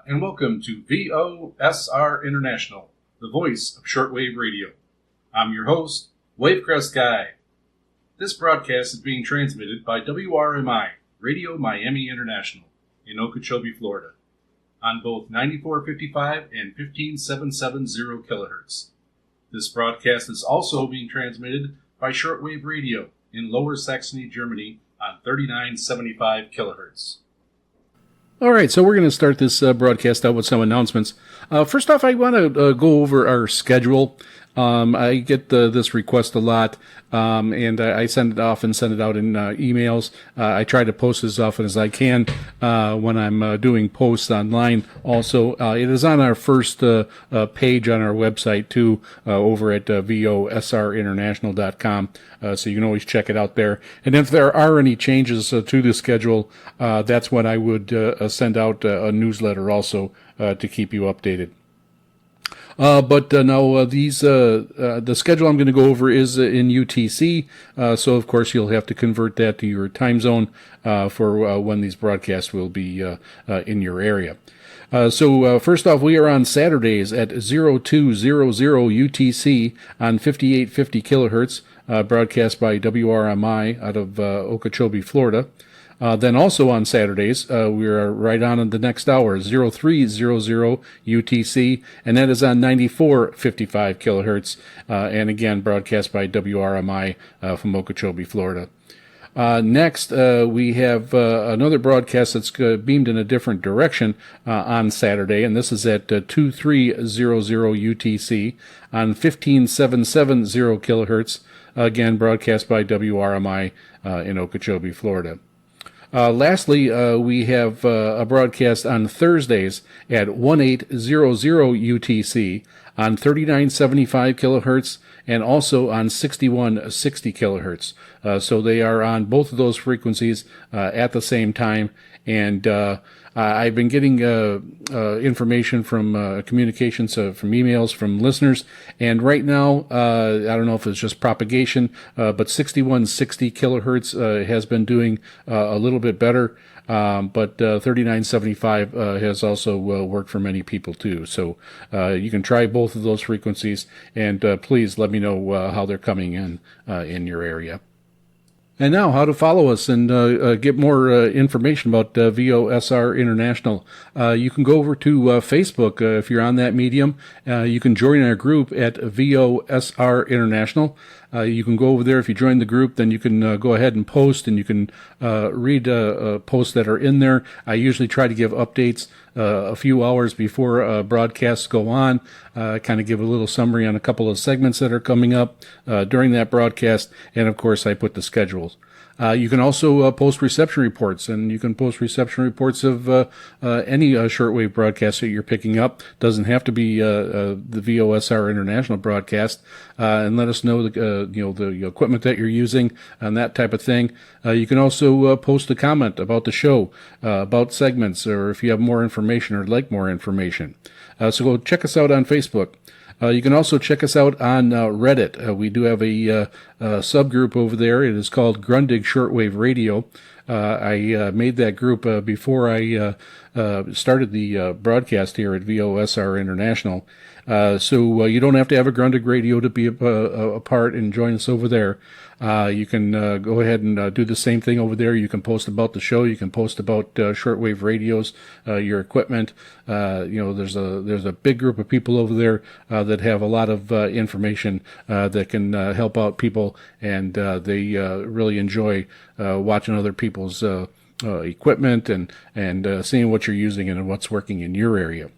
and welcome to VOSR International, the voice of shortwave radio. I'm your host, Wavecrest Guy. This broadcast is being transmitted by WRMI, Radio Miami International, in Okeechobee, Florida, on both 9455 and 15770 kilohertz. This broadcast is also being transmitted by shortwave radio in Lower Saxony, Germany, on 3975 kilohertz. All right, so we're going to start this broadcast out with some announcements. First off, I want to go over our schedule. I get this request a lot, and I send it off and send it out in emails. I try to post as often as I can when I'm doing posts online. Also, it is on our first page on our website, too, over at VOSRinternational.com, so you can always check it out there. And if there are any changes to the schedule, that's when I would send out a newsletter also to keep you updated. But now the schedule I'm going to go over is in UTC, so of course you'll have to convert that to your time zone for when these broadcasts will be in your area. So first off, we are on Saturdays at 0200 UTC on 5850 kilohertz, broadcast by WRMI out of Okeechobee, Florida. Then also on Saturdays, we are right on in the next hour, 0300 UTC, and that is on 9455 kilohertz, and again, broadcast by WRMI from Okeechobee, Florida. Next, we have another broadcast that's beamed in a different direction on Saturday, and this is at 2300 UTC on 15770 kilohertz, again, broadcast by WRMI in Okeechobee, Florida. Lastly, we have a broadcast on Thursdays at 1800 UTC on 3975 kilohertz and also on 6160 kilohertz. So they are on both of those frequencies at the same time. And I've been getting information from communications, from emails from listeners. And right now, I don't know if it's just propagation, but 6160 kilohertz has been doing a little bit better. But 3975 has also worked for many people too. So you can try both of those frequencies, and please let me know how they're coming in your area. And now, how to follow us and get more information about VOSR International. You can go over to Facebook if you're on that medium. You can join our group at VOSR International. You can go over there. If you join the group, then you can go ahead and post, and you can read posts that are in there. I usually try to give updates a few hours before broadcasts go on, kind of give a little summary on a couple of segments that are coming up during that broadcast, and of course I put the schedules. You can also post reception reports, and you can post reception reports of any shortwave broadcast that you're picking up. Doesn't have to be the VOSR International broadcast, and let us know the equipment that you're using and that type of thing. You can also post a comment about the show, about segments, or if you have more information or like more information. So go check us out on Facebook. You can also check us out on Reddit. We do have a subgroup over there. It is called Grundig Shortwave Radio. I made that group before I started the broadcast here at VOSR International. So you don't have to have a Grundig radio to be a part and join us over there. You can go ahead and do the same thing over there. You can post about the show. You can post about shortwave radios, your equipment. There's a big group of people over there that have a lot of information that can help out people, and they really enjoy watching other people's equipment and seeing what you're using and what's working in your area.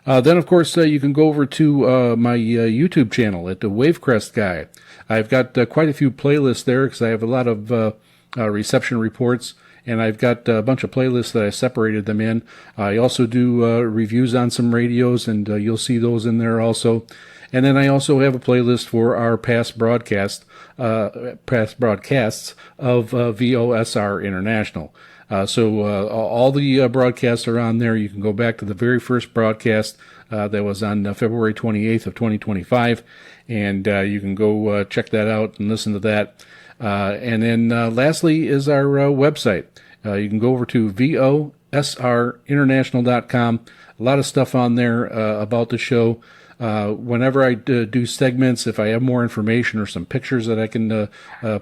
Then, of course, you can go over to my YouTube channel at the Wavecrest Guy. I've got quite a few playlists there because I have a lot of reception reports, and I've got a bunch of playlists that I separated them in. I also do reviews on some radios, and you'll see those in there also. And then I also have a playlist for our past broadcasts of VOSR International. So all the broadcasts are on there. You can go back to the very first broadcast that was on February 28th of 2025, and you can go check that out and listen to that. And then lastly is our website. You can go over to VOSR VOSRinternational.com. A lot of stuff on there about the show. Whenever I do segments, if I have more information or some pictures that I can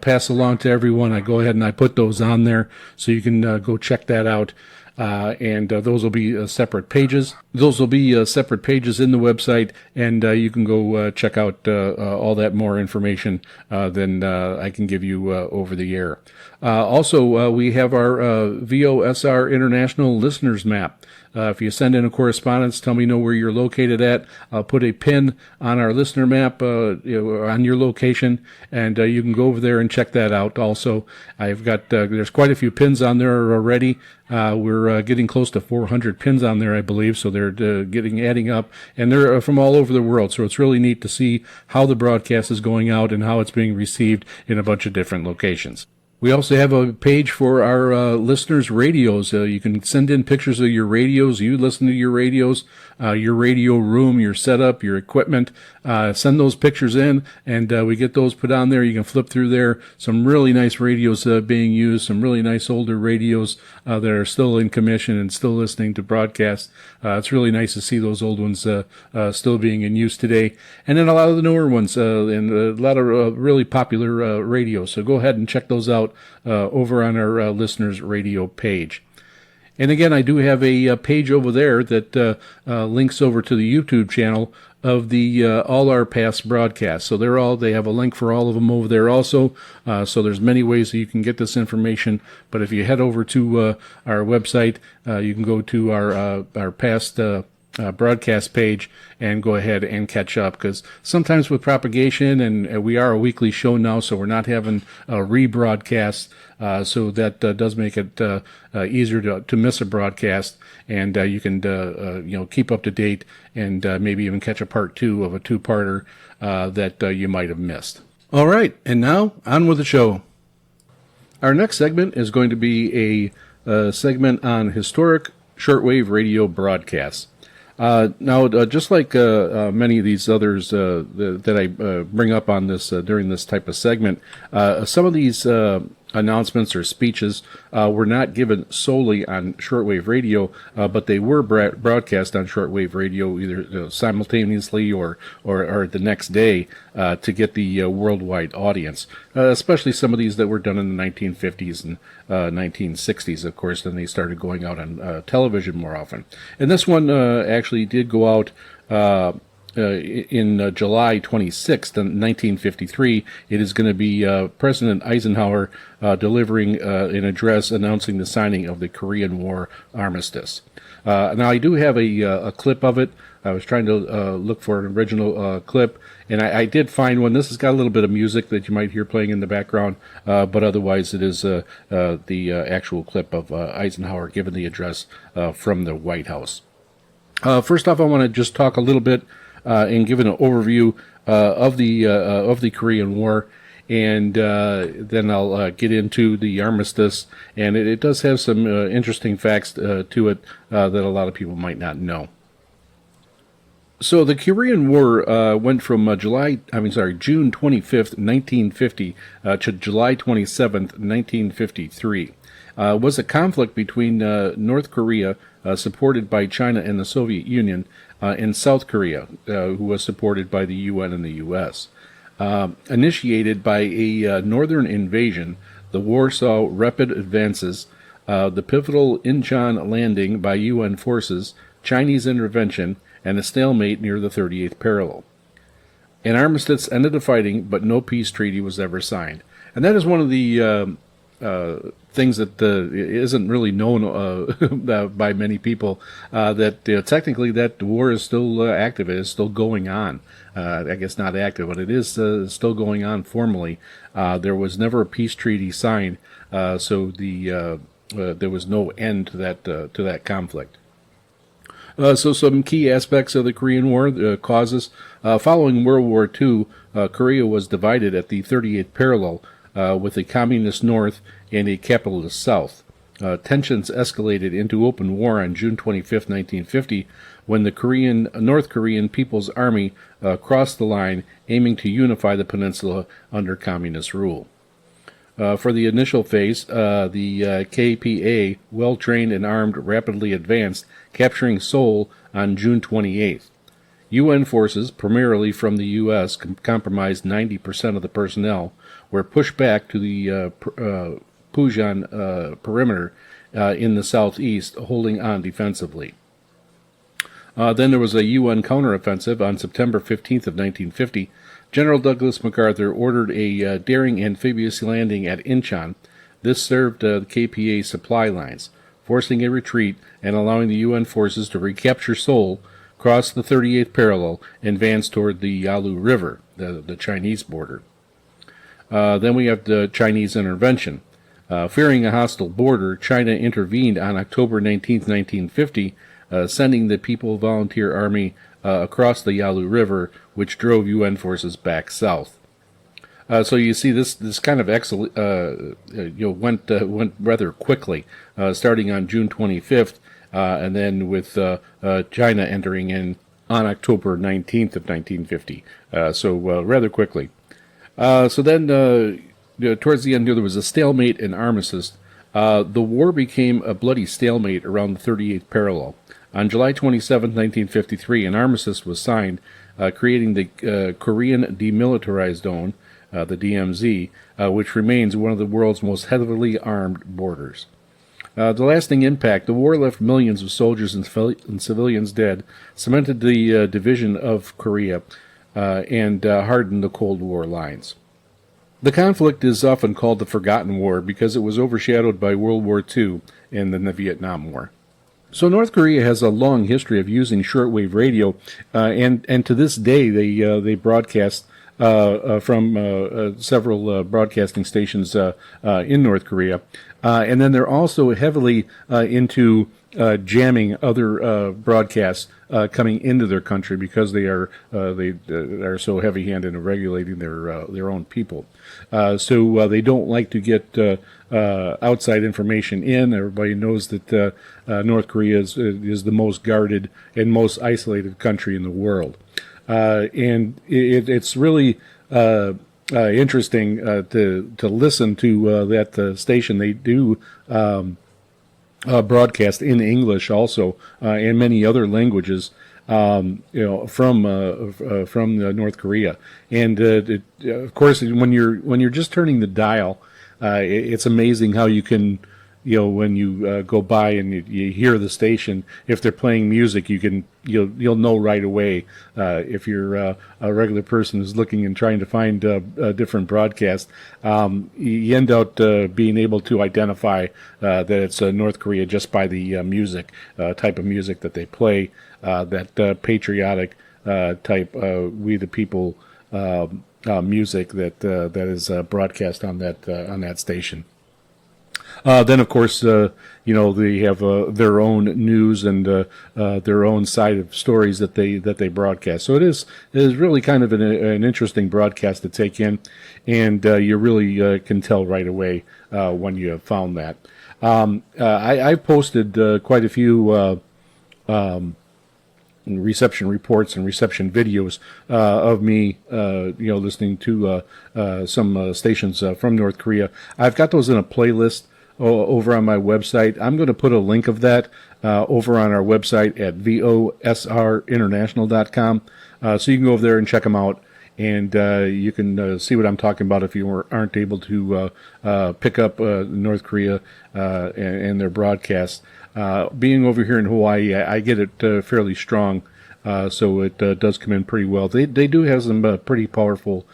pass along to everyone, I go ahead and I put those on there, so you can go check that out. And those will be separate pages. Those will be separate pages in the website, and you can go check out all that more information than I can give you over the air. Also, we have our VOSR International Listeners Map. If you send in a correspondence, tell me where you're located at. I'll put a pin on our listener map on your location, and you can go over there and check that out. Also, I've got there's quite a few pins on there already. We're getting close to 400 pins on there, I believe, so they're adding up, and they're from all over the world. So it's really neat to see how the broadcast is going out and how it's being received in a bunch of different locations. We also have a page for our listeners' radios. You can send in pictures of your radios. You listen to your radios, your radio room, your setup, your equipment. Send those pictures in, and we get those put on there. You can flip through there. Some really nice radios being used, some really nice older radios that are still in commission and still listening to broadcasts. It's really nice to see those old ones still being in use today. And then a lot of the newer ones and a lot of really popular radios. So go ahead and check those out over on our listeners radio page. And again, I do have a page over there that links over to the YouTube channel of the all our past broadcasts. So they have a link for all of them over there also. So there's many ways that you can get this information. But if you head over to our website, you can go to our past broadcast page and go ahead and catch up, because sometimes with propagation, and we are a weekly show now, so we're not having rebroadcasts, so that does make it easier to miss a broadcast, and you can keep up to date and maybe even catch a part 2 of a two-parter that you might have missed. All right, and now on with the show. Our next segment is going to be a segment on historic shortwave radio broadcasts. Now, just like many of these others that I bring up on this during this type of segment, some of these announcements or speeches were not given solely on shortwave radio, but they were broadcast on shortwave radio either simultaneously or the next day to get the worldwide audience, especially some of these that were done in the 1950s and 1960s, of course. Then they started going out on television more often. And this one actually did go out in July 26th, 1953. It is going to be President Eisenhower delivering an address announcing the signing of the Korean War armistice. Now, I do have a clip of it. I was trying to look for an original clip, and I did find one. This has got a little bit of music that you might hear playing in the background, but otherwise it is the actual clip of Eisenhower giving the address from the White House. First off, I want to just talk a little bit and give an overview of the Korean War, and then I'll get into the armistice. And it does have some interesting facts to it that a lot of people might not know. So the Korean War went from June 25th, 1950 to July 27th, 1953. Was a conflict between North Korea, supported by China and the Soviet Union, and South Korea, who was supported by the UN and the U.S. Initiated by a northern invasion, the war saw rapid advances, the pivotal Incheon landing by UN forces, Chinese intervention, and a stalemate near the 38th parallel. An armistice ended the fighting, but no peace treaty was ever signed. And that is one of the things that isn't really known by many people, that technically that war is still active. It is still going on. I guess not active, but it is still going on formally. There was never a peace treaty signed, so there was no end to that conflict. So some key aspects of the Korean War, the causes. Following World War II, Korea was divided at the 38th parallel, with a communist north and a capitalist south. Tensions escalated into open war on June 25, 1950, when the North Korean People's Army crossed the line, aiming to unify the peninsula under communist rule. For the initial phase, the KPA, well-trained and armed, rapidly advanced, capturing Seoul on June 28th. UN forces, primarily from the U.S., comprised 90% of the personnel, were pushed back to the Pujan perimeter in the southeast, holding on defensively. Then there was a UN counteroffensive on September 15th of 1950. General Douglas MacArthur ordered a daring amphibious landing at Incheon. This served the KPA supply lines, forcing a retreat and allowing the UN forces to recapture Seoul, cross the 38th parallel, and advance toward the Yalu River, the Chinese border. Then we have the Chinese intervention. Fearing a hostile border, China intervened on October 19, 1950, sending the People Volunteer Army across the Yalu River, which drove UN forces back south. So you see, this kind of went rather quickly, starting on June 25th, and then with China entering in on October 19th of 1950. So rather quickly. So then, towards the end, there was a stalemate and armistice. The war became a bloody stalemate around the 38th parallel. On July 27, 1953, an armistice was signed, creating the Korean Demilitarized Zone, the DMZ, which remains one of the world's most heavily armed borders. The lasting impact, the war left millions of soldiers and civilians dead, cemented the division of Korea, and hardened the Cold War lines. The conflict is often called the Forgotten War because it was overshadowed by World War II and then the Vietnam War. So North Korea has a long history of using shortwave radio, and to this day they broadcast from several broadcasting stations in North Korea, and then they're also heavily into jamming other broadcasts coming into their country because they are so heavy-handed in regulating their own people. So they don't like to get outside information in. Everybody knows that North Korea is the most guarded and most isolated country in the world, and it's really interesting to listen to that station. They do broadcast in English also, and many other languages, from North Korea. And of course, when you're just turning the dial, it's amazing how you can, when you go by and you hear the station, if they're playing music, you'll know right away. If you're a regular person who's looking and trying to find a different broadcast, you end up being able to identify that it's North Korea just by the music, type of music that they play, that patriotic type "We the People" music that is broadcast on that station. Then, of course, they have their own news and their own side of stories that they broadcast. So it is really kind of an interesting broadcast to take in, and you really can tell right away when you have found that. I posted quite a few reception reports and reception videos of me, listening to some stations from North Korea. I've got those in a playlist over on my website. I'm going to put a link of that over on our website at VOSRinternational.com. So you can go over there and check them out, and you can see what I'm talking about if you aren't able to pick up North Korea and their broadcasts. Being over here in Hawaii, I get it fairly strong. So it does come in pretty well. They do have some pretty powerful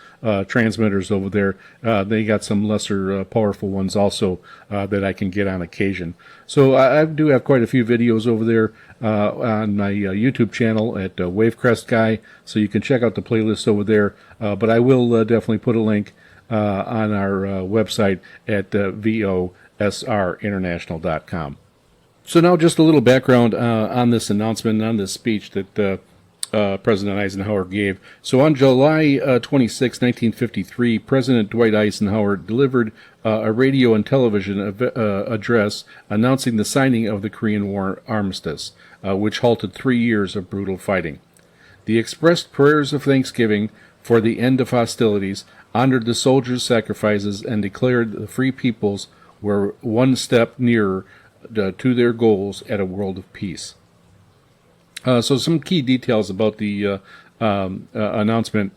transmitters over there. They got some lesser powerful ones also that I can get on occasion. So I do have quite a few videos over there on my YouTube channel at Wavecrest Guy, so you can check out the playlist over there. But I will definitely put a link on our website at VOSRinternational.com. So now just a little background on this announcement, on this speech that President Eisenhower gave. So on July 26, 1953, President Dwight Eisenhower delivered a radio and television address announcing the signing of the Korean War armistice, which halted 3 years of brutal fighting. The expressed prayers of thanksgiving for the end of hostilities honored the soldiers' sacrifices, and declared the free peoples were one step nearer to their goals at a world of peace. So some key details about the announcement.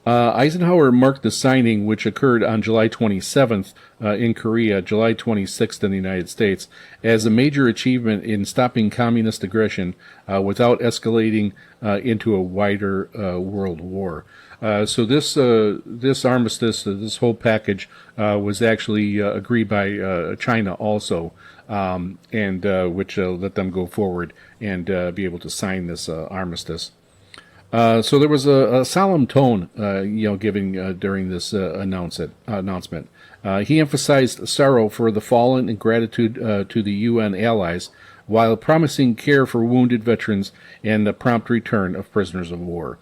Eisenhower marked the signing, which occurred on July 27th in Korea, July 26th in the United States, as a major achievement in stopping communist aggression without escalating into a wider world war. So this armistice, this whole package, was actually agreed by China also, and which let them go forward and be able to sign this armistice. So there was a solemn tone, giving during this announcement. He emphasized sorrow for the fallen and gratitude to the UN allies, while promising care for wounded veterans and the prompt return of prisoners of war.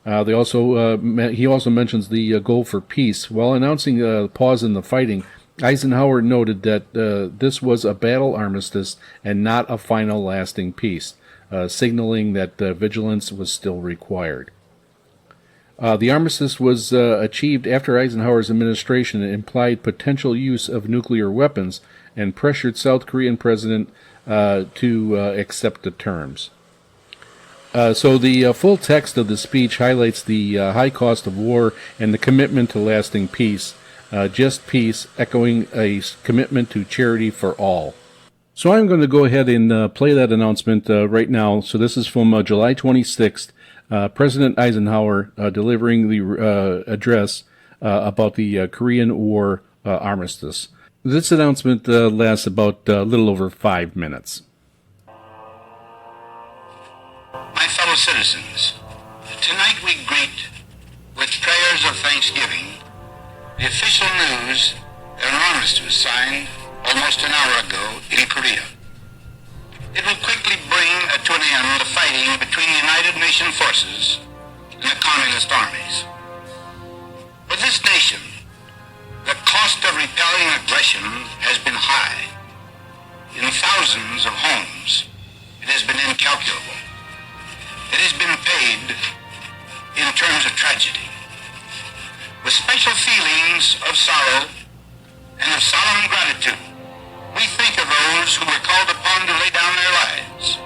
He also mentions the goal for peace. While announcing a pause in the fighting, Eisenhower noted that this was a battle armistice and not a final lasting peace, signaling that vigilance was still required. The armistice was achieved after Eisenhower's administration implied potential use of nuclear weapons and pressured South Korean President to accept the terms. So the full text of the speech highlights the high cost of war and the commitment to lasting peace, just peace, echoing a commitment to charity for all. So I'm going to go ahead and play that announcement right now. So this is from July 26th, President Eisenhower delivering the address about the Korean War armistice. This announcement lasts about a little over 5 minutes. My fellow citizens, tonight we greet with prayers of thanksgiving the official news that an armistice was signed almost an hour ago in Korea. It will quickly bring to an end the fighting between the United Nations forces and the communist armies. For this nation, the cost of repelling aggression has been high. In thousands of homes, it has been incalculable. It has been paid in terms of tragedy. With special feelings of sorrow and of solemn gratitude, we think of those who were called upon to lay down their lives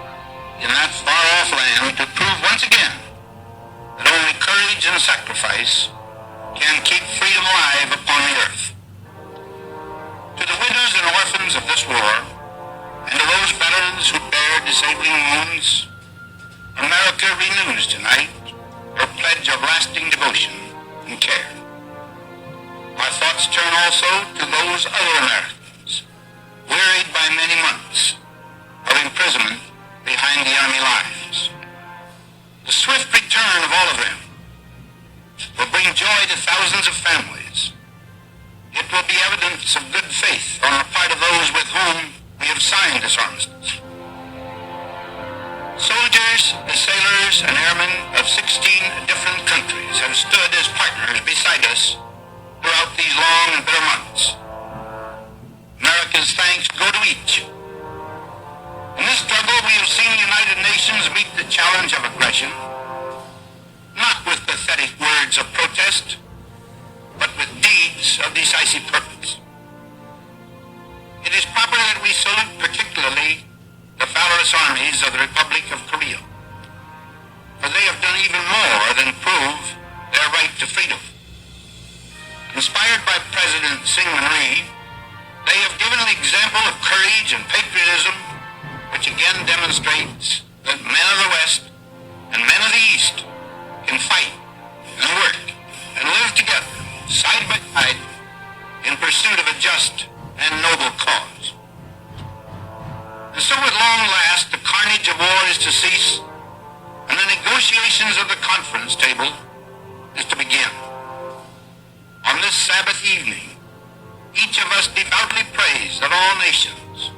in that far-off land to prove once again that only courage and sacrifice can keep freedom alive upon the earth. To the widows and orphans of this war, and to those veterans who bear disabling wounds, America renews tonight her pledge of lasting devotion and care. Our thoughts turn also to those other Americans, wearied by many months of imprisonment behind the Army lines. The swift return of all of them will bring joy to thousands of families. It will be evidence of good faith on the part of those with whom we have signed this armistice. Soldiers, sailors, and airmen of 16 different countries have stood as partners beside us throughout these long and bitter months. America's thanks go to each. In this struggle, we have seen the United Nations meet the challenge of aggression, not with pathetic words of protest, but with deeds of decisive purpose. It is proper that we salute particularly the valorous armies of the Republic of Korea, for they have done even more than prove their right to freedom. Inspired by President Syngman Rhee, they have given an example of courage and patriotism which again demonstrates that men of the West and men of the East can fight and work and live together, side by side, in pursuit of a just and noble cause. And so at long last the carnage of war is to cease, and the negotiations of the conference table is to begin. On this Sabbath evening, each of us devoutly prays that all nations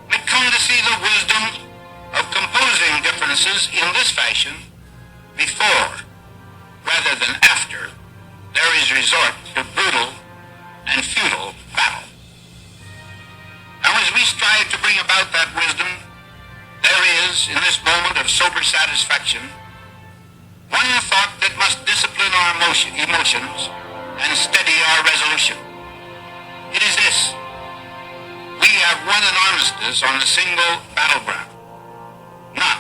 may come to see the wisdom of composing differences in this fashion before, rather than after, there is resort to brutal and futile battle. Now, as we strive to bring about that wisdom, there is, in this moment of sober satisfaction, one thought that must discipline our emotions and steady our resolution. It is this: we have won an armistice on a single battleground, not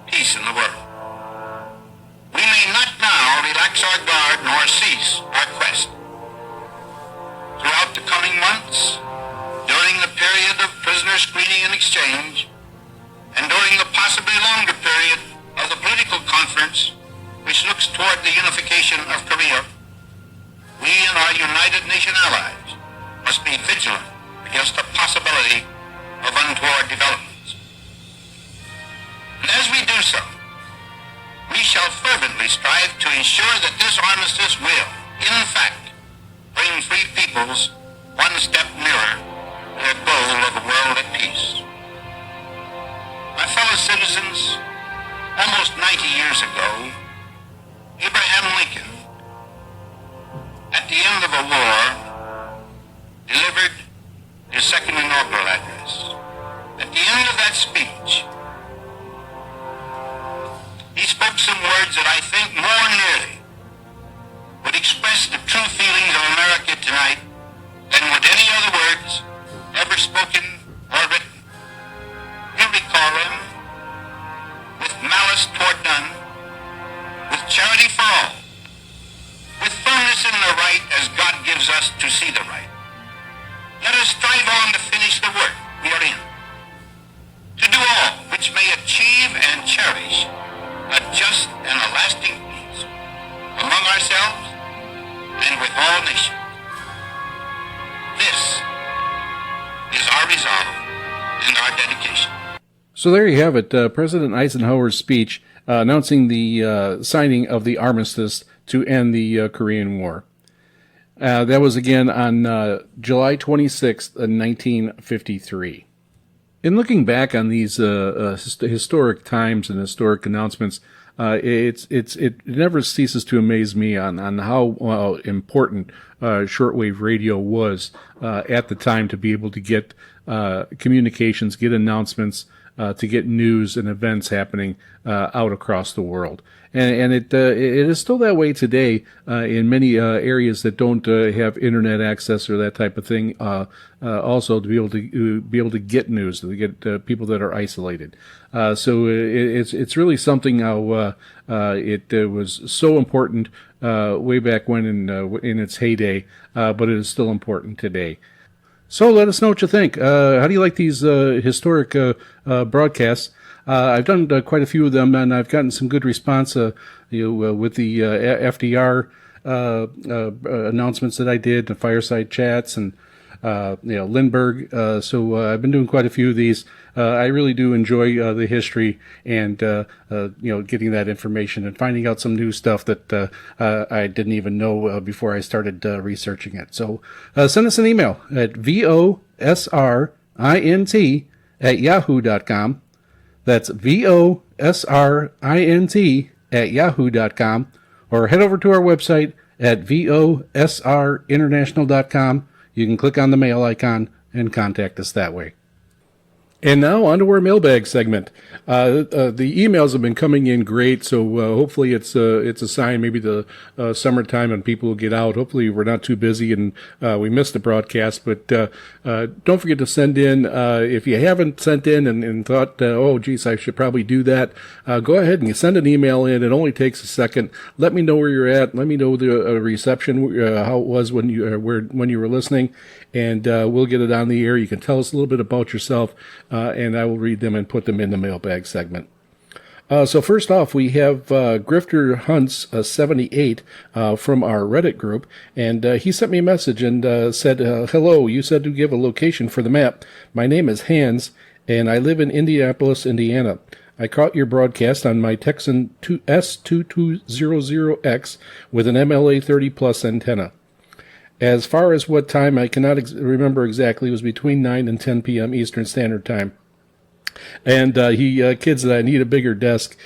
peace in the world. We may not now relax our guard nor cease our quest. Throughout the coming months, during the period of prisoner screening and exchange, and during the possibly longer period of the political conference which looks toward the unification of Korea, we and our United Nation allies must be vigilant against the possibility of untoward developments. And as we do so, we shall fervently strive to ensure that this armistice will, in fact, bring free peoples one step nearer to their goal of a world at peace. My fellow citizens, almost 90 years ago, Abraham Lincoln, at the end of a war, delivered his second inaugural address. At the end of that speech, he spoke some words that I think more nearly would express the true feelings of America tonight than would any other words ever spoken or written. You recall them: with malice toward none, with charity for all, with firmness in the right as God gives us to see the right. Let us strive on to finish the work we are in, to do all which may achieve and cherish a just and a lasting peace among ourselves and with all nations. This is our resolve and our dedication. So there you have it, President Eisenhower's speech announcing the signing of the armistice to end the Korean War. That was again on July 26th, 1953. In looking back on these historic times and historic announcements, it never ceases to amaze me on how important shortwave radio was at the time to be able to get communications, get announcements, to get news and events happening out across the world. And it is still that way today in many areas that don't have internet access or that type of thing. Also, to be able to get news, to get people that are isolated. So it's really something how it was so important way back when in its heyday, but it is still important today. So let us know what you think. How do you like these historic broadcasts? I've done quite a few of them, and I've gotten some good response with the FDR announcements that I did, the fireside chats, and Lindbergh. So I've been doing quite a few of these. I really do enjoy the history and getting that information and finding out some new stuff that I didn't even know before I started researching it. So send us an email at VOSRINT@yahoo.com. That's VOSRINT@yahoo.com, or head over to our website at VOSRinternational.com. You can click on the mail icon and contact us that way. And now on to our mailbag segment. The emails have been coming in great, so hopefully it's a sign maybe the summertime and people will get out. Hopefully we're not too busy and we missed the broadcast, but don't forget to send in. If you haven't sent in and thought, oh, geez, I should probably do that, go ahead and send an email in. It only takes a second. Let me know where you're at. Let me know the reception, how it was when you were listening, and we'll get it on the air. You can tell us a little bit about yourself, and I will read them and put them in the mailbag segment. So first off, we have Grifter Hunts 78 from our Reddit group, and he sent me a message and said, hello, you said to give a location for the map. My name is Hans, and I live in Indianapolis, Indiana. I caught your broadcast on my Texan S2200X with an MLA 30 plus antenna. As far as what time, I cannot remember exactly. It was between 9 and 10 p.m. Eastern Standard Time. And kids, that I need a bigger desk.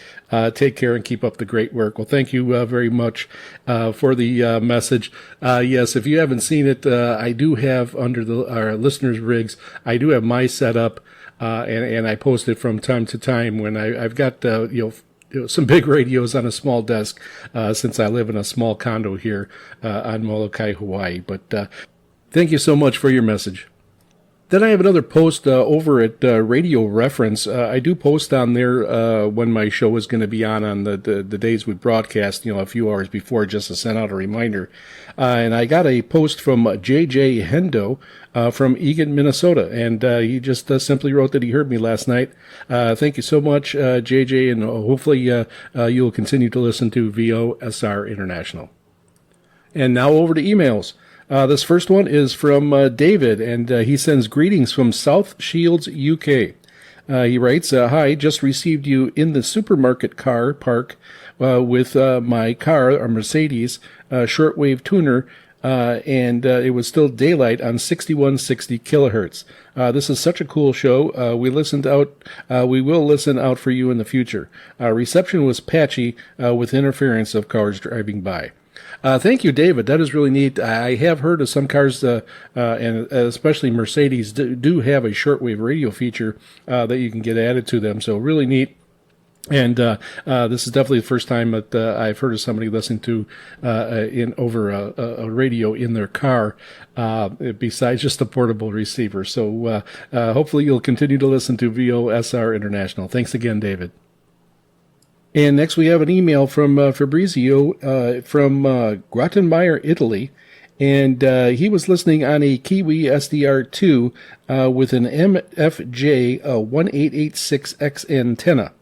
Take care and keep up the great work. Well, thank you very much for the message. Yes, if you haven't seen it, I do have under our listeners' rigs, I do have my setup, and I post it from time to time when I've got some big radios on a small desk since I live in a small condo here on Molokai, Hawaii. But thank you so much for your message. Then I have another post over at Radio Reference. I do post on there when my show is going to be on the days we broadcast, a few hours before, just to send out a reminder. And I got a post from J.J. Hendo from Eagan, Minnesota, and he just simply wrote that he heard me last night. Thank you so much, J.J., and hopefully you'll continue to listen to VOSR International. And now over to emails. This first one is from David, and he sends greetings from South Shields, UK. He writes, hi, just received you in the supermarket car park with my car, a Mercedes shortwave tuner, and it was still daylight on 6160 kilohertz. This is such a cool show. We will listen out for you in the future. Reception was patchy with interference of cars driving by. Thank you, David. That is really neat. I have heard of some cars, and especially Mercedes, do have a shortwave radio feature that you can get added to them. So really neat. And this is definitely the first time that I've heard of somebody listening to over a radio in their car, besides just a portable receiver. So hopefully you'll continue to listen to VOSR International. Thanks again, David. And next we have an email from Fabrizio from Grottenmeier, Italy. And he was listening on a Kiwi SDR2 with an MFJ 1886X antenna.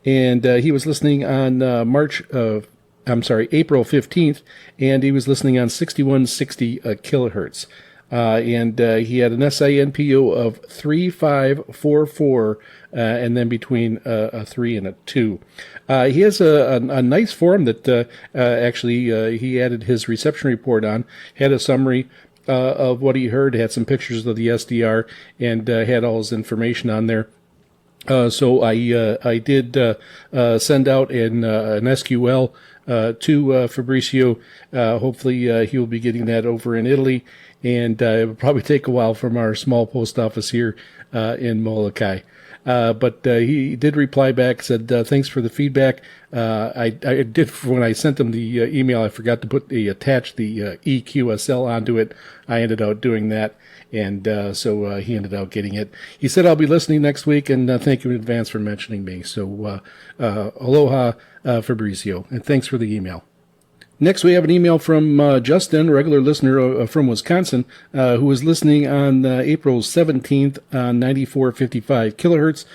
And he was listening on April 15th, and he was listening on 6160 kilohertz. And he had an SINPO of 3544, and then between a 3 and a 2. He has a nice form that actually he added his reception report on, had a summary of what he heard, had some pictures of the SDR, and had all his information on there. So I did send out an SQL to Fabrizio. Hopefully he will be getting that over in Italy, and it will probably take a while from our small post office here in Molokai. But he did reply back, said thanks for the feedback. I did, when I sent him the email, I forgot to attach the EQSL onto it. I ended up doing that, and so he ended up getting it. He said, I'll be listening next week, and thank you in advance for mentioning me. So aloha, Fabrizio, and thanks for the email. Next, we have an email from Justin, regular listener from Wisconsin, who was listening on April 17th on 9455 kilohertz,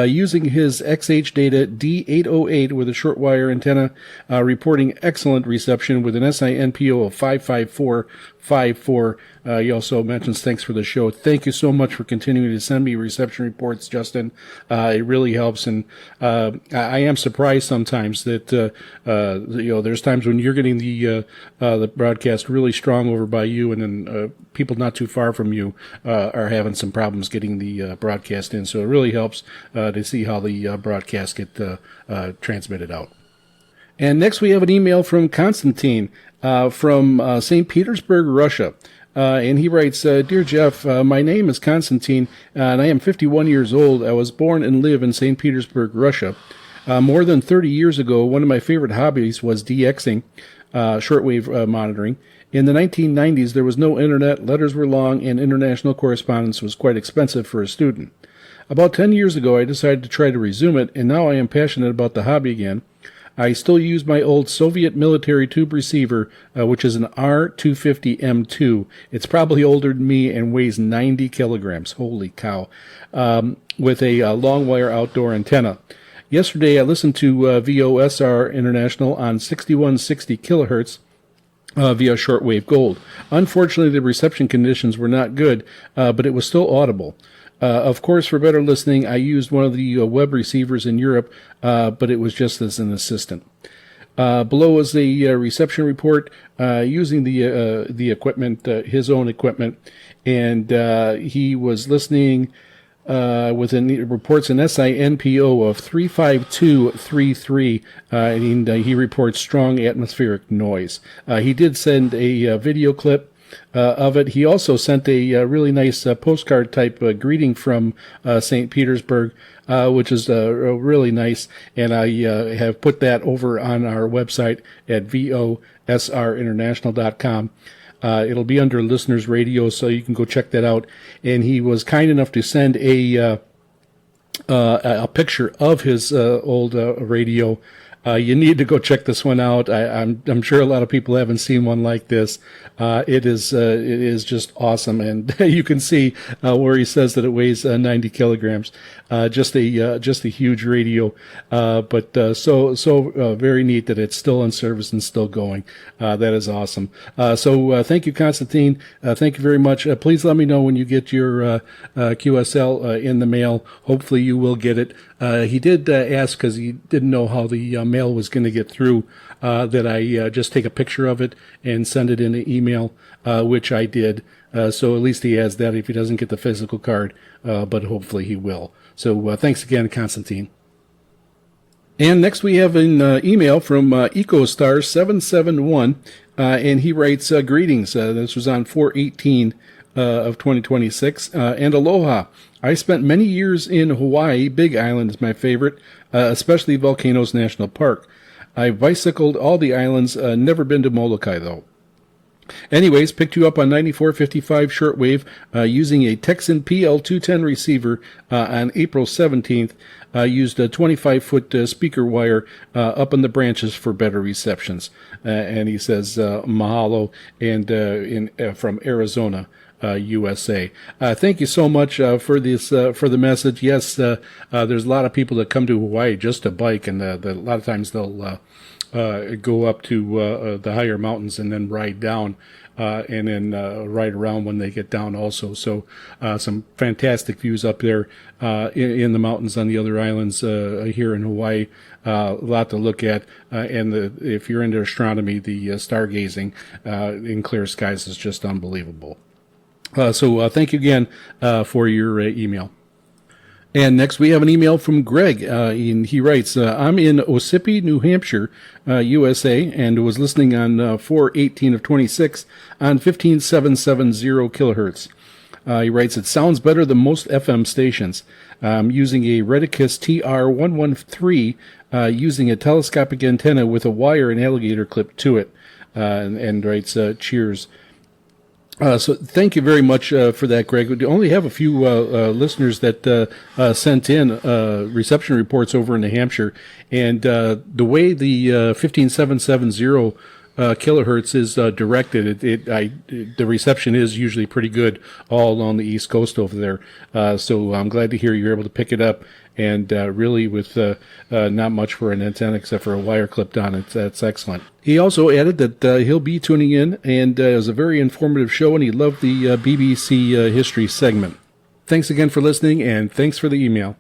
using his XH data D808 with a short wire antenna, reporting excellent reception with an SINPO of 55454. He also mentions thanks for the show. Thank you so much for continuing to send me reception reports, Justin. It really helps, and I am surprised sometimes that there's times when you're getting the broadcast really strong over by you, and then people not too far from you are having some problems getting the broadcast in. So it really helps to see how the broadcast get transmitted out. And next we have an email from Konstantin from St. Petersburg, Russia. And he writes, Dear Jeff, my name is Konstantin, and I am 51 years old. I was born and live in St. Petersburg, Russia. More than 30 years ago, one of my favorite hobbies was DXing, shortwave monitoring. In the 1990s, there was no internet, letters were long, and international correspondence was quite expensive for a student. About 10 years ago, I decided to try to resume it, and now I am passionate about the hobby again. I still use my old Soviet military tube receiver, which is an R250M2. It's probably older than me and weighs 90 kilograms. Holy cow. With a long wire outdoor antenna. Yesterday, I listened to VOSR International on 6160 kilohertz via shortwave gold. Unfortunately, the reception conditions were not good, but it was still audible. Of course, for better listening, I used one of the web receivers in Europe, but it was just as an assistant. Below is the reception report using the equipment, his own equipment, and he was listening with reports an SINPO of 35233, and he reports strong atmospheric noise. He did send a video clip of it. He also sent a really nice postcard type greeting from St. Petersburg, which is really nice. And I have put that over on our website at VOSRinternational.com. It'll be under Listeners Radio, so you can go check that out. And he was kind enough to send a picture of his old radio. You need to go check this one out. I'm sure a lot of people haven't seen one like this. It is just awesome, and you can see where he says that it weighs 90 kilograms. Just a huge radio, but so very neat that it's still in service and still going. That is awesome. So thank you, Constantine. Thank you very much. Please let me know when you get your QSL in the mail. Hopefully you will get it. He did ask, because he didn't know how the mail was going to get through, that I just take a picture of it and send it in an email, which I did. So at least he has that if he doesn't get the physical card, but hopefully he will. So thanks again, Constantine. And next we have an email from EcoStar771, and he writes, greetings. This was on 4/18 of 2026, and aloha. I spent many years in Hawaii. Big Island is my favorite, especially Volcanoes National Park. I bicycled all the islands, never been to Molokai though. Anyways, picked you up on 9455 shortwave using a Texan PL210 receiver on April 17th. Used a 25-foot speaker wire up in the branches for better receptions. And he says, mahalo, and from Arizona. USA. Thank you so much for this for the message. Yes, there's a lot of people that come to Hawaii just to bike, and a lot of times they'll go up to the higher mountains and then ride down, and then ride around when they get down also. So some fantastic views up there in the mountains on the other islands here in Hawaii. A lot to look at, and if you're into astronomy, the stargazing in clear skies is just unbelievable. So thank you again for your email. And next we have an email from Greg. And he writes, I'm in Ossipee, New Hampshire, USA, and was listening on 4/18 of 26 on 15770 kilohertz. He writes, it sounds better than most FM stations. I'm using a Redicus TR113 using a telescopic antenna with a wire and alligator clip to it. And writes, cheers. So thank you very much for that, Greg. We only have a few listeners that sent in reception reports over in New Hampshire, and the way the 15770 kilohertz is directed, the reception is usually pretty good all along the East Coast over there. So I'm glad to hear you're able to pick it up, and really with not much for an antenna except for a wire clipped on it. That's excellent. He also added that he'll be tuning in, and it was a very informative show, and he loved the BBC history segment. Thanks again for listening, and thanks for the email.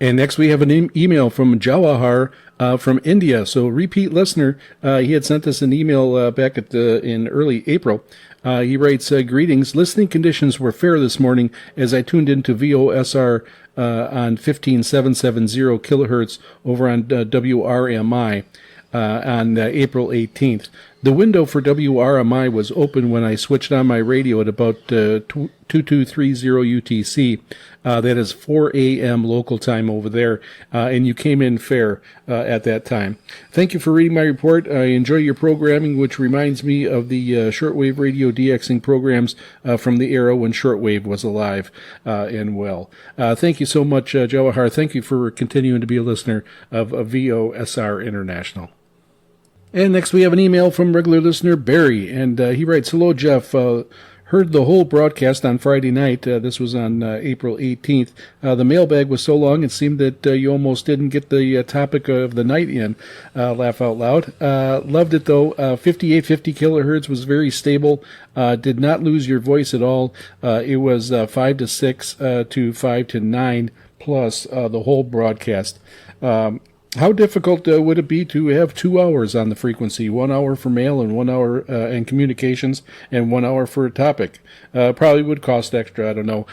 And next we have an email from Jawahar from India. So repeat listener, he had sent us an email back in early April. He writes, greetings. Listening conditions were fair this morning as I tuned into VOSR on 15770 kilohertz over on WRMI on April 18th. The window for WRMI was open when I switched on my radio at about 2230 UTC. That is 4 a.m. local time over there, and you came in fair at that time. Thank you for reading my report. I enjoy your programming, which reminds me of the shortwave radio DXing programs from the era when shortwave was alive and well. Thank you so much, Jawahar. Thank you for continuing to be a listener of VOSR International. And next we have an email from regular listener Barry, and he writes, hello, Jeff. Heard the whole broadcast on Friday night. This was on April 18th. The mailbag was so long it seemed that you almost didn't get the topic of the night in. Laugh out loud. Loved it, though. 5850 kilohertz was very stable. Did not lose your voice at all. It was 5 to 6 to 5 to 9 plus the whole broadcast. How difficult would it be to have 2 hours on the frequency, 1 hour for mail and 1 hour in communications and 1 hour for a topic? Probably would cost extra, I don't know,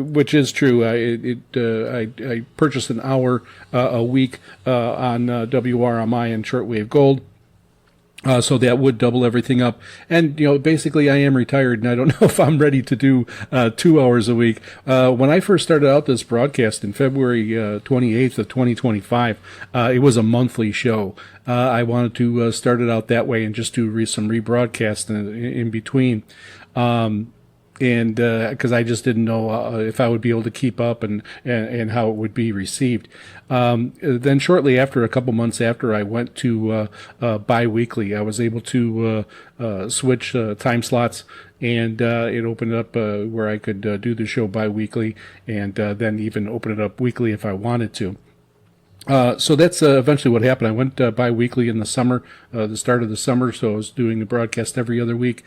which is true. I purchased an hour a week on WRMI and Shortwave Gold. So that would double everything up. And, basically I am retired and I don't know if I'm ready to do 2 hours a week. When I first started out this broadcast in February 28th of 2025, it was a monthly show. I wanted to start it out that way and just do some rebroadcast in between. And because I just didn't know if I would be able to keep up and how it would be received. Then shortly after, a couple months after, I went to bi-weekly. I was able to switch time slots, and it opened up where I could do the show bi-weekly, and then even open it up weekly if I wanted to. So that's eventually what happened. I went bi-weekly in the summer, the start of the summer, so I was doing the broadcast every other week.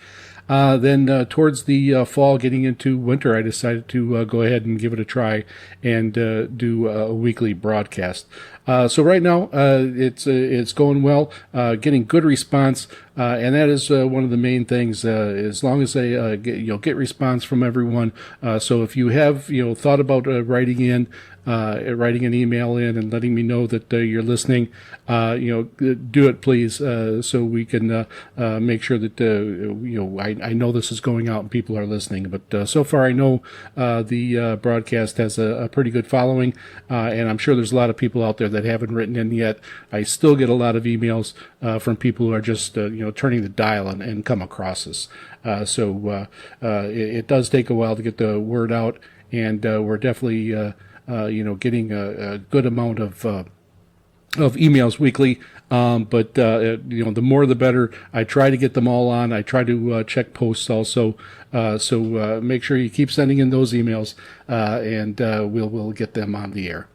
Then towards the fall, getting into winter, I decided to go ahead and give it a try and do a weekly broadcast. So right now, it's going well, getting good response, and that is one of the main things. As long as I get response from everyone. So if you have thought about writing an email in and letting me know that you're listening, do it please, so we can make sure that I know this is going out and people are listening. But so far, I know the broadcast has a pretty good following, and I'm sure there's a lot of people out there that haven't written in yet. I still get a lot of emails from people who are just turning the dial and come across us. So it does take a while to get the word out, and we're definitely getting a good amount of emails weekly. But the more the better. I try to get them all on. I try to check posts also. So make sure you keep sending in those emails, and we'll get them on the air.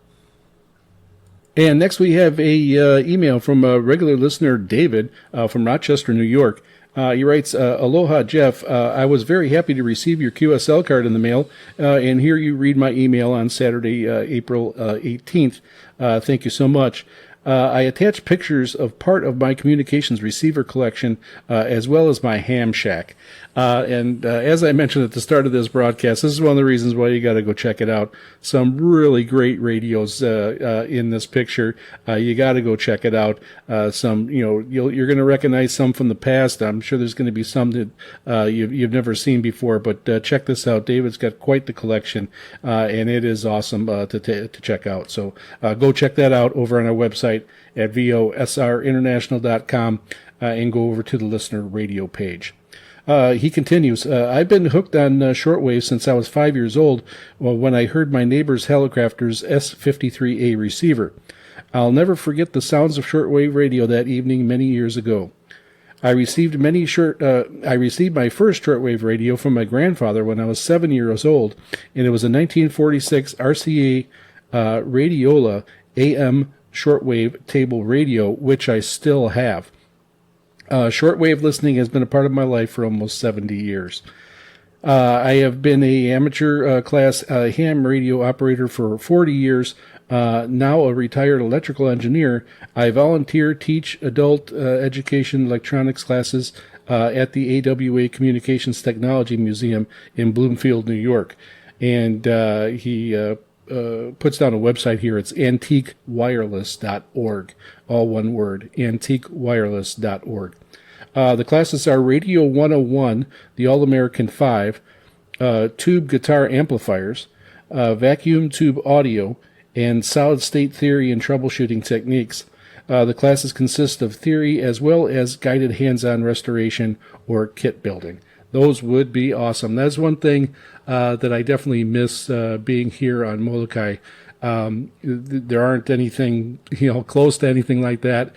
And next we have a email from a regular listener, David, from Rochester, New York. He writes, Aloha, Jeff. I was very happy to receive your QSL card in the mail, and here you read my email on Saturday, April 18th. Thank you so much. I attached pictures of part of my communications receiver collection, as well as my ham shack. And as I mentioned at the start of this broadcast, this is one of the reasons why you got to go check it out. Some really great radios in this picture. You got to go check it out. You're going to recognize some from the past. I'm sure there's going to be some that you've never seen before. But check this out. David's got quite the collection, and it is awesome to check out. So go check that out over on our website at VOSRinternational.com, and go over to the listener radio page. He continues, I've been hooked on shortwave since I was 5 years old when I heard my neighbor's Helicrafter's S53A receiver. I'll never forget the sounds of shortwave radio that evening many years ago. I received my first shortwave radio from my grandfather when I was 7 years old, and it was a 1946 RCA Radiola AM shortwave table radio, which I still have. Shortwave listening has been a part of my life for almost 70 years. I have been a amateur class ham radio operator for 40 years. Now a retired electrical engineer. I volunteer, teach adult education electronics classes at the AWA Communications Technology Museum in Bloomfield, New York. And he puts down a website here. It's antiquewireless.org. All one word, antiquewireless.org. The classes are Radio 101, the All-American 5, tube guitar amplifiers, vacuum tube audio, and solid-state theory and troubleshooting techniques. The classes consist of theory as well as guided hands-on restoration or kit building. Those would be awesome. That's one thing that I definitely miss being here on Molokai. There aren't anything, close to anything like that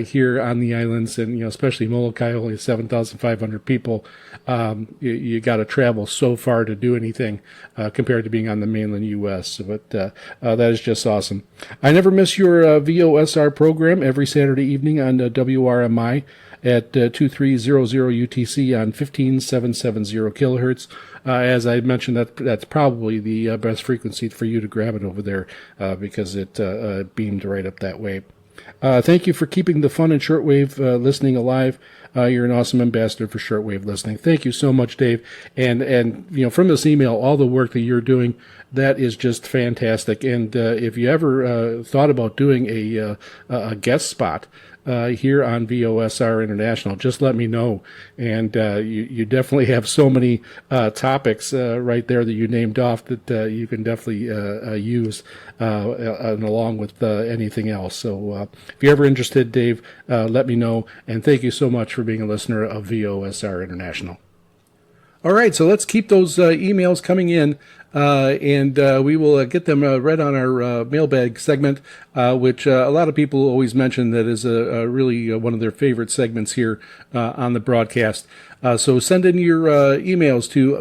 here on the islands, and especially Molokai, only 7,500 people. You got to travel so far to do anything compared to being on the mainland U.S. But that is just awesome. I never miss your VOSR program every Saturday evening on WRMI at 2300 UTC on 15770 kilohertz. As I mentioned, that's probably the best frequency for you to grab it over there because it beamed right up that way. Thank you for keeping the fun in shortwave listening alive. You're an awesome ambassador for shortwave listening. Thank you so much, Dave. And from this email, all the work that you're doing, that is just fantastic. And if you ever thought about doing a guest spot here on VOSR International, just let me know. And you definitely have so many topics right there that you named off that you can definitely use and along with anything else. So if you're ever interested, Dave, let me know. And thank you so much for being a listener of VOSR International. All right, so let's keep those emails coming in, and we will get them read on our mailbag segment, which a lot of people always mention that is really one of their favorite segments here on the broadcast. So send in your emails to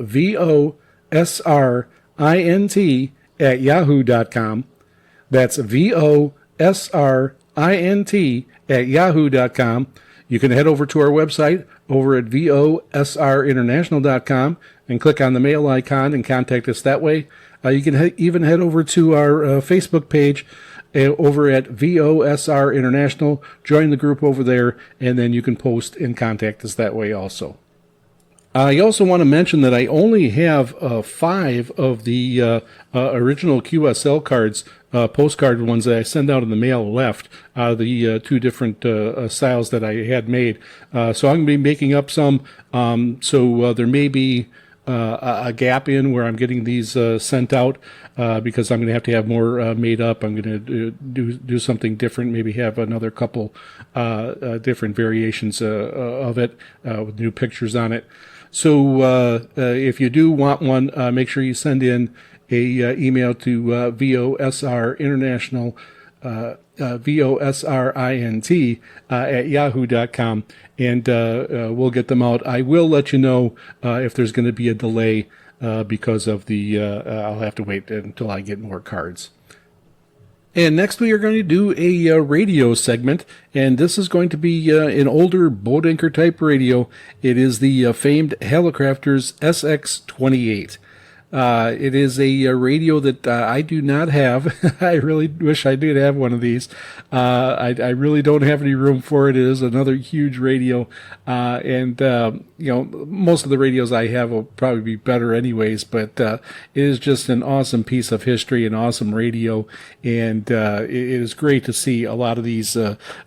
VOSRINT@yahoo.com. That's VOSRINT@yahoo.com. You can head over to our website over at VOSRinternational.com and click on the mail icon and contact us that way. You can even head over to our Facebook page over at VOSR International. Join the group over there, and then you can post and contact us that way also. I also want to mention that I only have 5 of the original QSL cards, postcard ones that I send out in the mail left, the 2 different styles that I had made. So I'm going to be making up some, so there may be a gap in where I'm getting these sent out because I'm going to have more made up. I'm going to do something different, maybe have another couple different variations of it with new pictures on it. So if you do want one, make sure you send in a email to VOSR International, VOSRINT @yahoo.com, and we'll get them out. I will let you know if there's going to be a delay because of the I'll have to wait until I get more cards. And next we are going to do a radio segment, and this is going to be an older boat anchor type radio. It is the famed Hallicrafters SX28. It is a radio that I do not have. I really wish I did have one of these. I really don't have any room for it. It is another huge radio, and most of the radios I have will probably be better anyways. But it is just an awesome piece of history, an awesome radio, and it is great to see a lot of these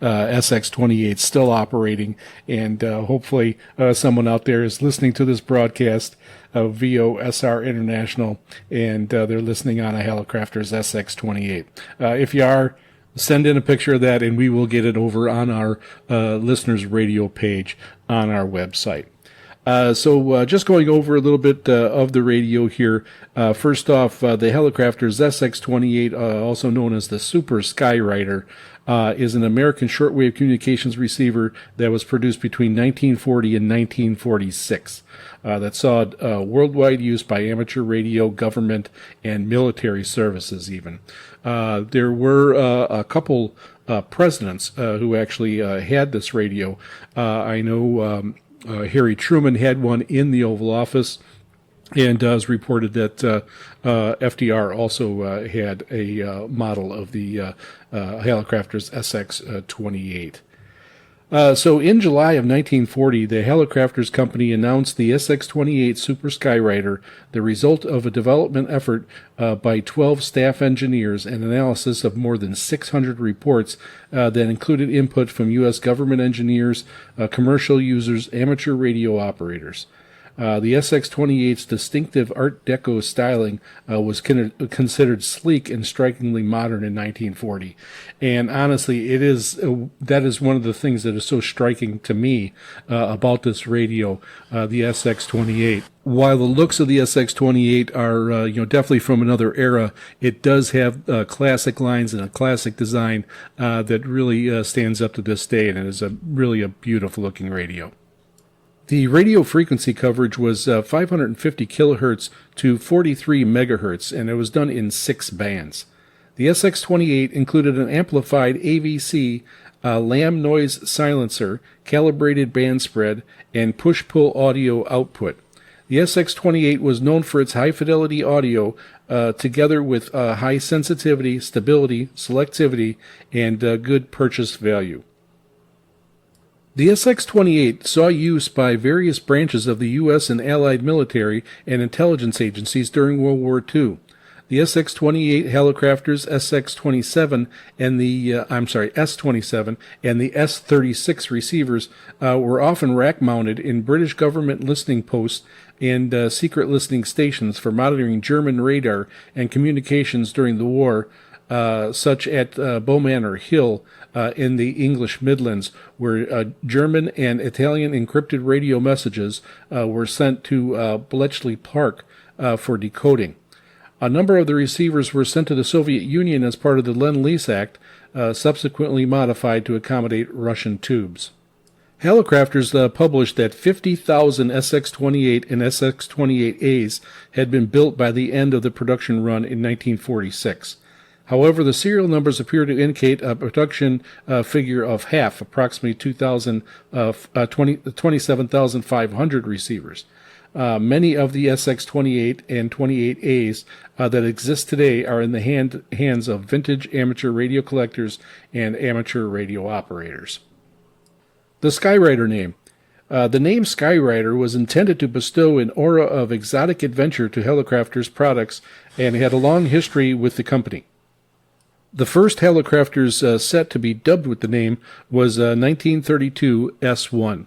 SX28s still operating. And hopefully, someone out there is listening to this broadcast of VOSR International, and they're listening on a Hallicrafters SX28. If you are, send in a picture of that, and we will get it over on our listeners' radio page on our website. So just going over a little bit of the radio here. First off, the Hallicrafters SX28, also known as the Super Skywriter, is an American shortwave communications receiver that was produced between 1940 and 1946. That saw worldwide use by amateur radio, government, and military services even. There were a couple presidents who actually had this radio. I know Harry Truman had one in the Oval Office, and it's reported that FDR also had a model of the Hallicrafters SX28. So in July of 1940, the Hallicrafters Company announced the SX-28 Super Skywriter, the result of a development effort by 12 staff engineers and analysis of more than 600 reports that included input from U.S. government engineers, commercial users, amateur radio operators. The SX-28's distinctive Art Deco styling was considered sleek and strikingly modern in 1940. And honestly, that is one of the things that is so striking to me about this radio, the SX-28. While the looks of the SX-28 are definitely from another era, it does have classic lines and a classic design that really stands up to this day, and it is really a beautiful looking radio. The radio frequency coverage was 550 kilohertz to 43 megahertz, and it was done in 6 bands. The SX-28 included an amplified AVC, lamb noise silencer, calibrated band spread, and push-pull audio output. The SX-28 was known for its high-fidelity audio, together with high sensitivity, stability, selectivity, and good purchase value. The SX-28 saw use by various branches of the U.S. and Allied military and intelligence agencies during World War II. The SX-28 Hallicrafters SX-27 and the S-27 and the S-36 receivers were often rack-mounted in British government listening posts and secret listening stations for monitoring German radar and communications during the war, such at Bowmanor Hill in the English Midlands, where German and Italian encrypted radio messages were sent to Bletchley Park for decoding. A number of the receivers were sent to the Soviet Union as part of the Lend-Lease Act, subsequently modified to accommodate Russian tubes. Hallicrafters published that 50,000 SX-28 and SX-28As had been built by the end of the production run in 1946. However, the serial numbers appear to indicate a production figure of half, approximately 27,500 receivers. Many of the SX-28 and 28As that exist today are in the hands of vintage amateur radio collectors and amateur radio operators. The Skywriter name. The name Skywriter was intended to bestow an aura of exotic adventure to Hallicrafters products and had a long history with the company. The first Hallicrafters set to be dubbed with the name was 1932 S1.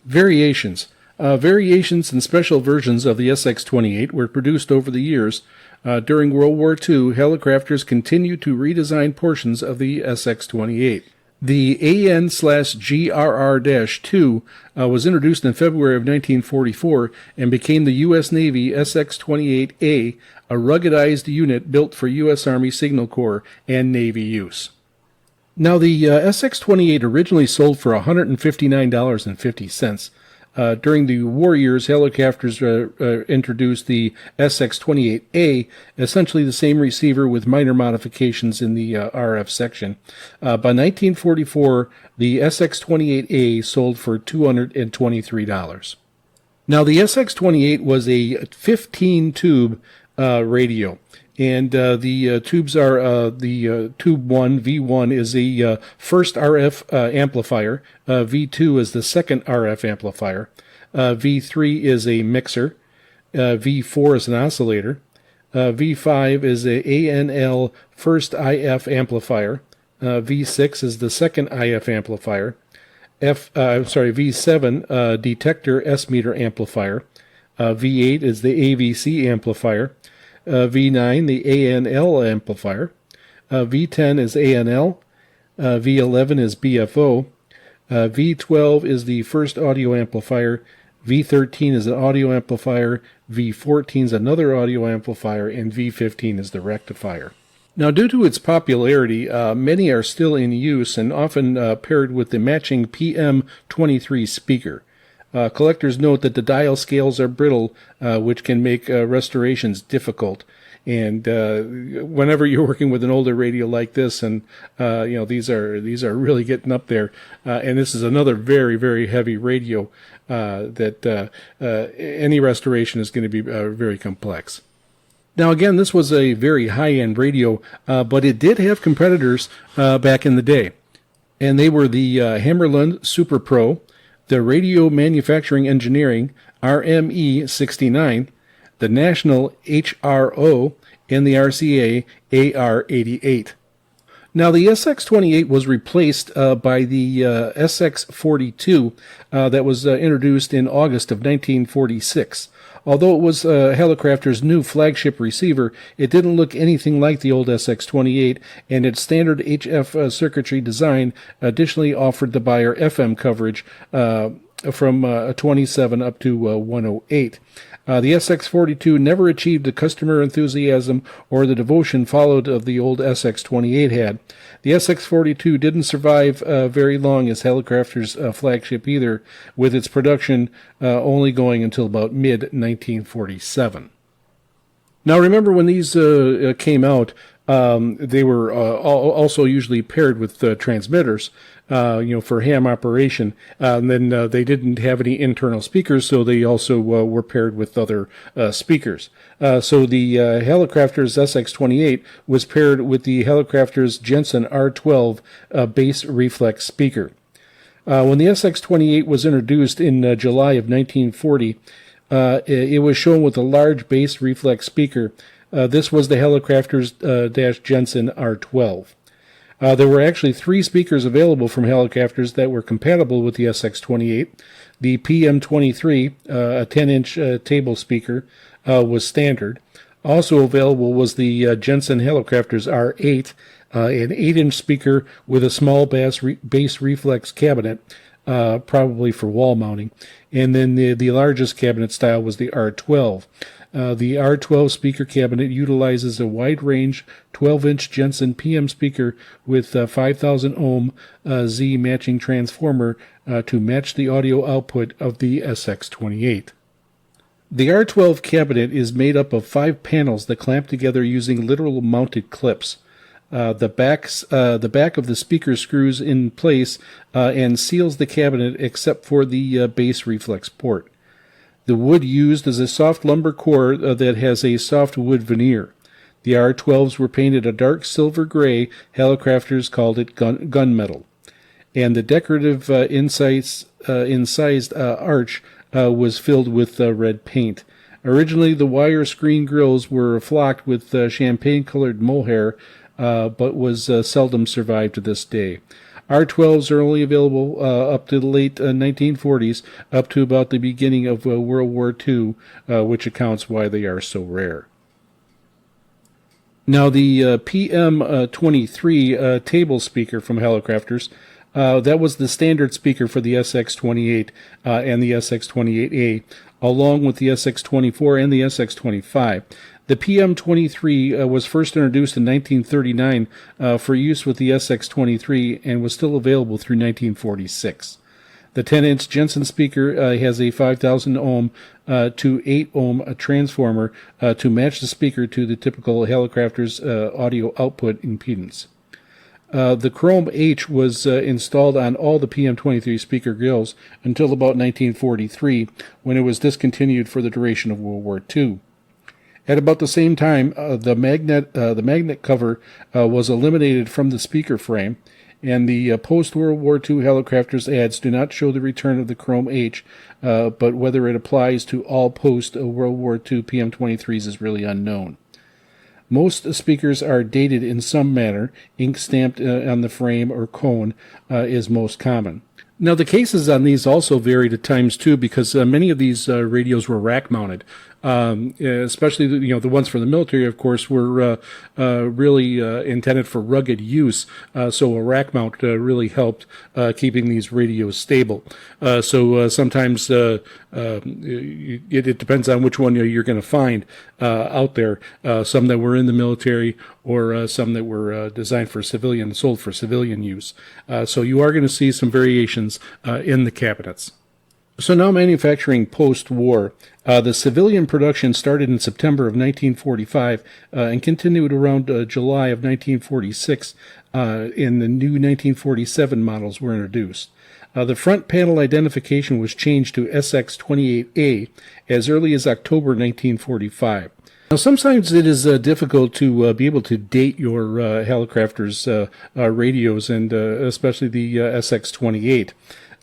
Variations. Variations and special versions of the SX-28 were produced over the years. During World War II, Hallicrafters continued to redesign portions of the SX-28. The AN/GRR-2 was introduced in February of 1944 and became the U.S. Navy SX-28A, a ruggedized unit built for U.S. Army Signal Corps and Navy use. Now, the SX-28 originally sold for $159.50. During the war years, Hallicrafters introduced the SX-28A, essentially the same receiver with minor modifications in the RF section. By 1944, the SX-28A sold for $223. Now, the SX-28 was a 15-tube radio. And the tubes are the tube 1, V1, is the first RF amplifier. V2 is the second RF amplifier. V3 is a mixer. V4 is an oscillator. V5 is a ANL first IF amplifier. V6 is the second IF amplifier. V7 detector S-meter amplifier. V8 is the AVC amplifier. V9, the ANL amplifier. V10 is ANL. V11 is BFO. V12 is the first audio amplifier. V13 is an audio amplifier. V14 is another audio amplifier. And V15 is the rectifier. Now, due to its popularity, many are still in use and often paired with the matching PM23 speaker. Collectors note that the dial scales are brittle, which can make restorations difficult. And whenever you're working with an older radio like this, and these are really getting up there, and this is another very, very heavy radio, that any restoration is going to be very complex. Now, again, this was a very high-end radio, but it did have competitors back in the day, and they were the Hammerlund Super Pro, the Radio Manufacturing Engineering, RME-69, the National HRO, and the RCA AR-88. Now, the SX-28 was replaced by the SX-42 that was introduced in August of 1946. Although it was Hallicrafters' new flagship receiver, it didn't look anything like the old SX-28, and its standard HF circuitry design additionally offered the buyer FM coverage from 27 up to 108. The SX-42 never achieved the customer enthusiasm or the devotion followed of the old SX-28 had. The SX-42 didn't survive very long as Hallicrafters' flagship either, with its production only going until about mid-1947. Now, remember when these came out, they were also usually paired with transmitters, for ham operation. And then they didn't have any internal speakers, so they also were paired with other speakers. So the Hallicrafters SX-28 was paired with the Hallicrafters Jensen R12 bass reflex speaker. When the SX-28 was introduced in July of 1940, it was shown with a large bass reflex speaker. This was the Helicrafters Jensen R12. There were actually 3 speakers available from Helicrafters that were compatible with the SX28. The PM23, a 10-inch table speaker, was standard. Also available was the Jensen Helicrafters R8, an 8-inch speaker with a small bass reflex cabinet, probably for wall mounting. And then the largest cabinet style was the R12. The R12 speaker cabinet utilizes a wide-range 12-inch Jensen PM speaker with 5,000 ohm Z matching transformer to match the audio output of the SX28. The R12 cabinet is made up of 5 panels that clamp together using literal mounted clips. The back of the speaker screws in place and seals the cabinet except for the bass reflex port. The wood used is a soft lumber core that has a soft wood veneer. The R12s were painted a dark silver gray. Helicrafters called it gunmetal. And the decorative incised arch was filled with red paint. Originally, the wire screen grills were flocked with champagne-colored mohair, but was seldom survived to this day. R12s are only available up to the late 1940s, up to about the beginning of World War II, which accounts why they are so rare. Now, the PM23 table speaker from Helicrafters, that was the standard speaker for the SX28 and the SX28A, along with the SX24 and the SX25. The PM23 was first introduced in 1939 for use with the SX23 and was still available through 1946. The 10-inch Jensen speaker has a 5,000 ohm to 8 ohm transformer to match the speaker to the typical Helicrafters audio output impedance. The Chrome H was installed on all the PM23 speaker grills until about 1943, when it was discontinued for the duration of World War II. At about the same time, the magnet cover was eliminated from the speaker frame, and the post-World War II Helicrafters ads do not show the return of the Chrome H, but whether it applies to all post-World War II PM23s is really unknown. Most speakers are dated in some manner. Ink stamped on the frame or cone is most common. Now, the cases on these also varied at times, too, because many of these radios were rack-mounted. Especially the ones for the military, of course, were really intended for rugged use. So a rack mount really helped keeping these radios stable. So sometimes it depends on which one you're going to find out there. Some that were in the military or some that were designed for civilian, sold for civilian use. So you are going to see some variations in the cabinets. So now manufacturing post-war. The civilian production started in September of 1945 and continued around July of 1946, and the new 1947 models were introduced. The front panel identification was changed to SX28A as early as October 1945. Now, sometimes it is difficult to be able to date your Helicrafters radios, and especially the SX28.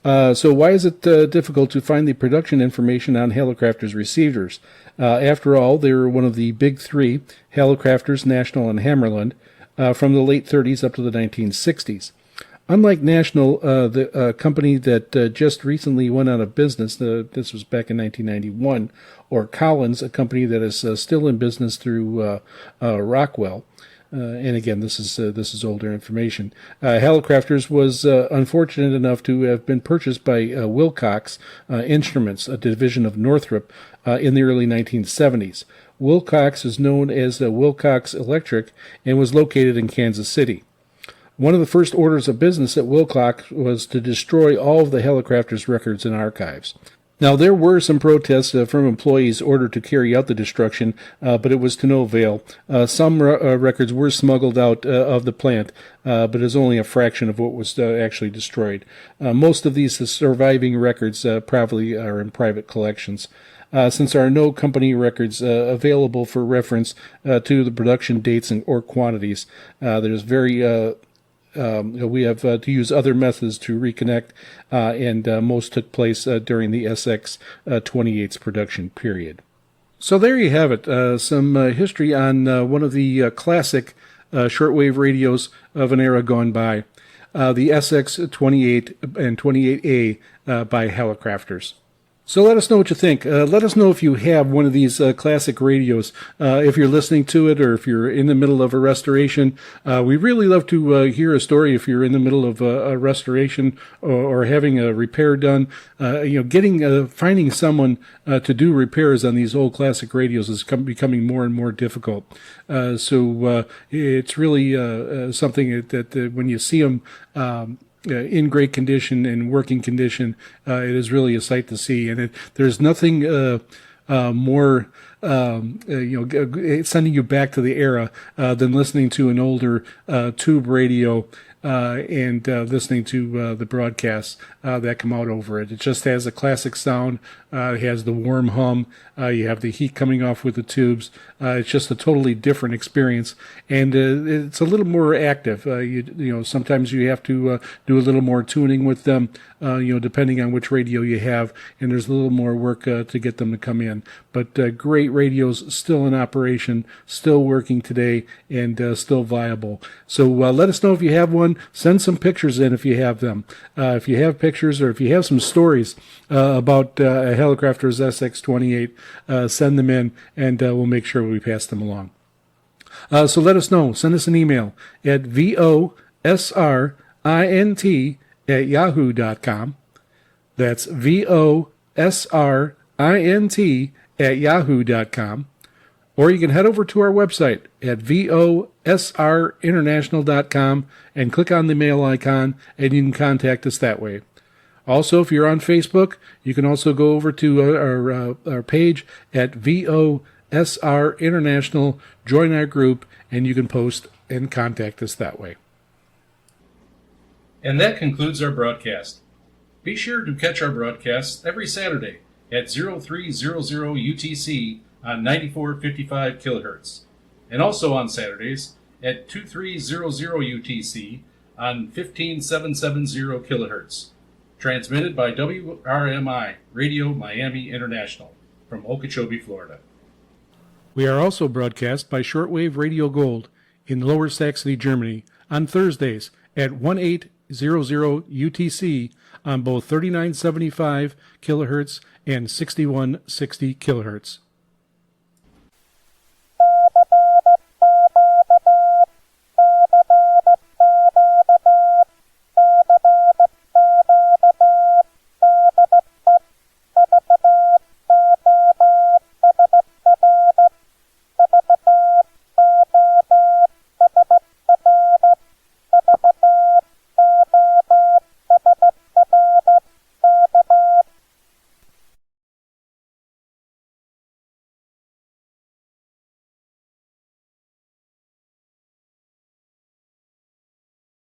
So why is it difficult to find the production information on Helicrafters receivers? After all, they were one of the big 3, Helicrafters, National, and Hammarlund, from the late 30s up to the 1960s. Unlike National, the company that just recently went out of business, this was back in 1991, or Collins, a company that is still in business through Rockwell. And again, this is older information. Helicrafters was unfortunate enough to have been purchased by Wilcox Instruments, a division of Northrop, in the early 1970s. Wilcox is known as Wilcox Electric and was located in Kansas City. One of the first orders of business at Wilcox was to destroy all of the Helicrafters records and archives. Now, there were some protests from employees ordered to carry out the destruction, but it was to no avail. Some records were smuggled out of the plant, but it was only a fraction of what was actually destroyed. Most of these surviving records probably are in private collections. Since there are no company records available for reference to the production dates or quantities, there's very we have to use other methods to reconnect, and most took place during the SX-28's production period. So there you have it, some history on one of the classic shortwave radios of an era gone by, the SX-28 and 28A by Helicrafters. So let us know what you think. Let us know if you have one of these classic radios, if you're listening to it or if you're in the middle of a restoration. We really love to hear a story if you're in the middle of a restoration or having a repair done. Finding someone to do repairs on these old classic radios is becoming more and more difficult. So it's really something that when you see them in great condition and working condition, it is really a sight to see. And there's nothing more sending you back to the era than listening to an older tube radio and listening to the broadcasts that come out over it. It just has a classic sound. It has the warm hum. You have the heat coming off with the tubes. It's just a totally different experience, and it's a little more active. Sometimes you have to do a little more tuning with them, depending on which radio you have, and there's a little more work to get them to come in. But great radios still in operation, still working today, and still viable. So let us know if you have one. Send some pictures in if you have them. If you have pictures or if you have some stories about Helicrafters SX-28, send them in, and we'll make sure we pass them along. So let us know. Send us an email at VOSRINT@yahoo.com. That's VOSRINT@yahoo.com. Or you can head over to our website at VOSRinternational.com and click on the mail icon, and you can contact us that way. Also, if you're on Facebook, you can also go over to our page at VOSR International, join our group, and you can post and contact us that way. And that concludes our broadcast. Be sure to catch our broadcasts every Saturday at 0300 UTC on 9455 kHz, and also on Saturdays at 2300 UTC on 15770 kHz. Transmitted by WRMI, Radio Miami International, from Okeechobee, Florida. We are also broadcast by Shortwave Radio Gold in Lower Saxony, Germany, on Thursdays at 1800 UTC on both 3975 kHz and 6160 kHz.